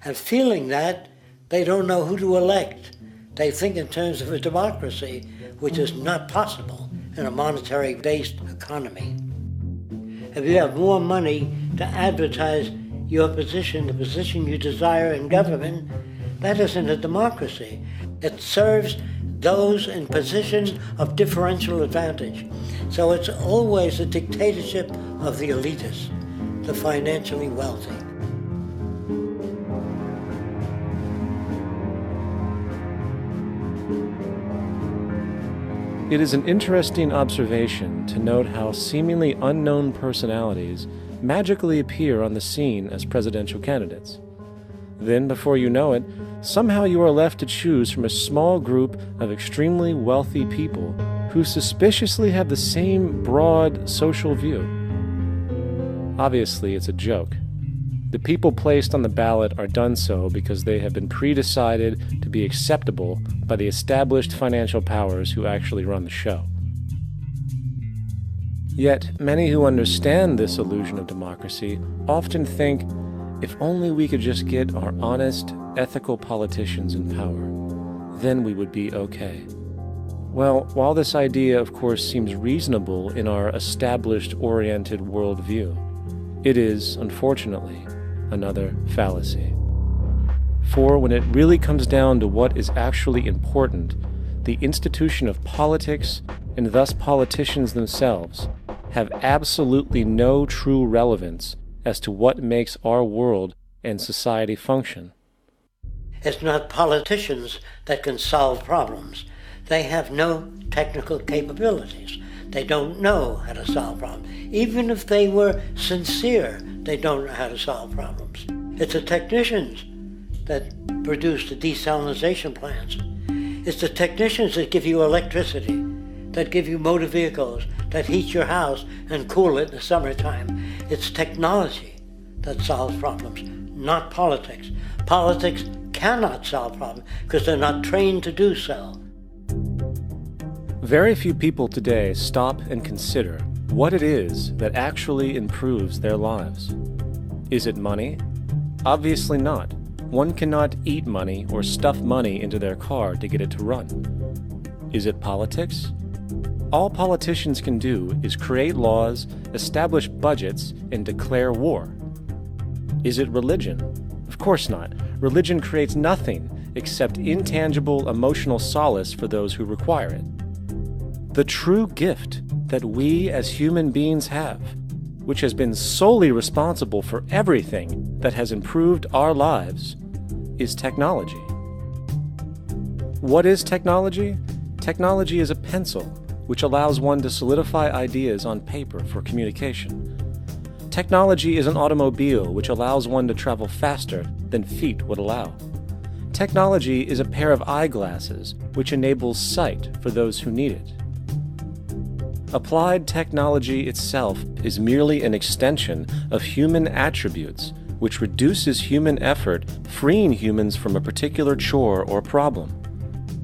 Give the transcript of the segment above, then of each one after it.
And feeling that, they don't know who to elect. They think in terms of a democracy, which is not possible in a monetary-based economy. If you have more money to advertise your position, the position you desire in government, that isn't a democracy. It serves those in positions of differential advantage. So it's always a dictatorship of the elitists, the financially wealthy. It is an interesting observation to note how seemingly unknown personalities magically appear on the scene as presidential candidates. Then, before you know it, somehow you are left to choose from a small group of extremely wealthy people who suspiciously have the same broad social view. Obviously, it's a joke. The people placed on the ballot are done so because they have been pre-decided to be acceptable by the established financial powers who actually run the show. Yet, many who understand this illusion of democracy often think, if only we could just get our honest, ethical politicians in power, then we would be okay. Well, while this idea, of course, seems reasonable in our established-oriented worldview, it is, unfortunately, another fallacy. For when it really comes down to what is actually important, the institution of politics, and thus politicians themselves, have absolutely no true relevance as to what makes our world and society function. It's not politicians that can solve problems. They have no technical capabilities. They don't know how to solve problems. Even if they were sincere, they don't know how to solve problems. It's the technicians that produce the desalination plants. It's the technicians that give you electricity, that give you motor vehicles, that heat your house and cool it in the summertime. It's technology that solves problems, not politics. Politics cannot solve problems because they're not trained to do so. Very few people today stop and consider what it is that actually improves their lives. Is it money? Obviously not. One cannot eat money or stuff money into their car to get it to run. Is it politics? All politicians can do is create laws, establish budgets, and declare war. Is it religion? Of course not. Religion creates nothing except intangible emotional solace for those who require it. The true gift that we as human beings have, which has been solely responsible for everything that has improved our lives, is technology. What is technology? Technology is a pencil which allows one to solidify ideas on paper for communication. Technology is an automobile which allows one to travel faster than feet would allow. Technology is a pair of eyeglasses which enables sight for those who need it. Applied technology itself is merely an extension of human attributes which reduces human effort, freeing humans from a particular chore or problem.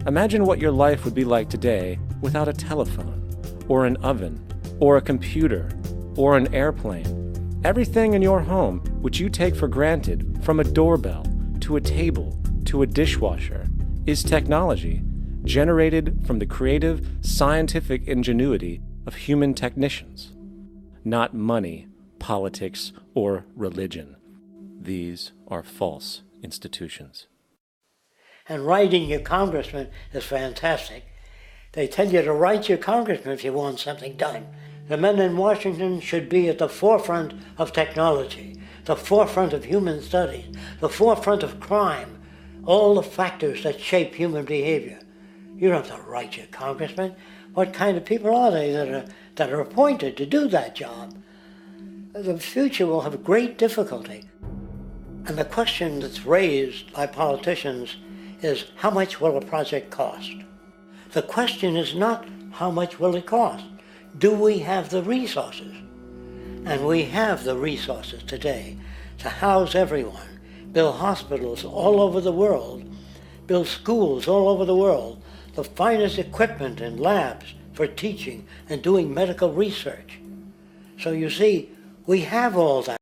Imagine what your life would be like today without a telephone, or an oven, or a computer, or an airplane. Everything in your home, which you take for granted, from a doorbell, to a table, to a dishwasher, is technology generated from the creative, scientific ingenuity of human technicians, not money, politics, or religion. These are false institutions. And writing your congressman is fantastic. They tell you to write your congressman if you want something done. The men in Washington should be at the forefront of technology, the forefront of human studies, the forefront of crime, all the factors that shape human behavior. You don't have to write your congressman. What kind of people are they that are appointed to do that job? The future will have great difficulty. And the question that's raised by politicians is, how much will a project cost? The question is not, how much will it cost? Do we have the resources? And we have the resources today to house everyone, build hospitals all over the world, build schools all over the world, the finest equipment and labs for teaching and doing medical research. So you see, we have all that.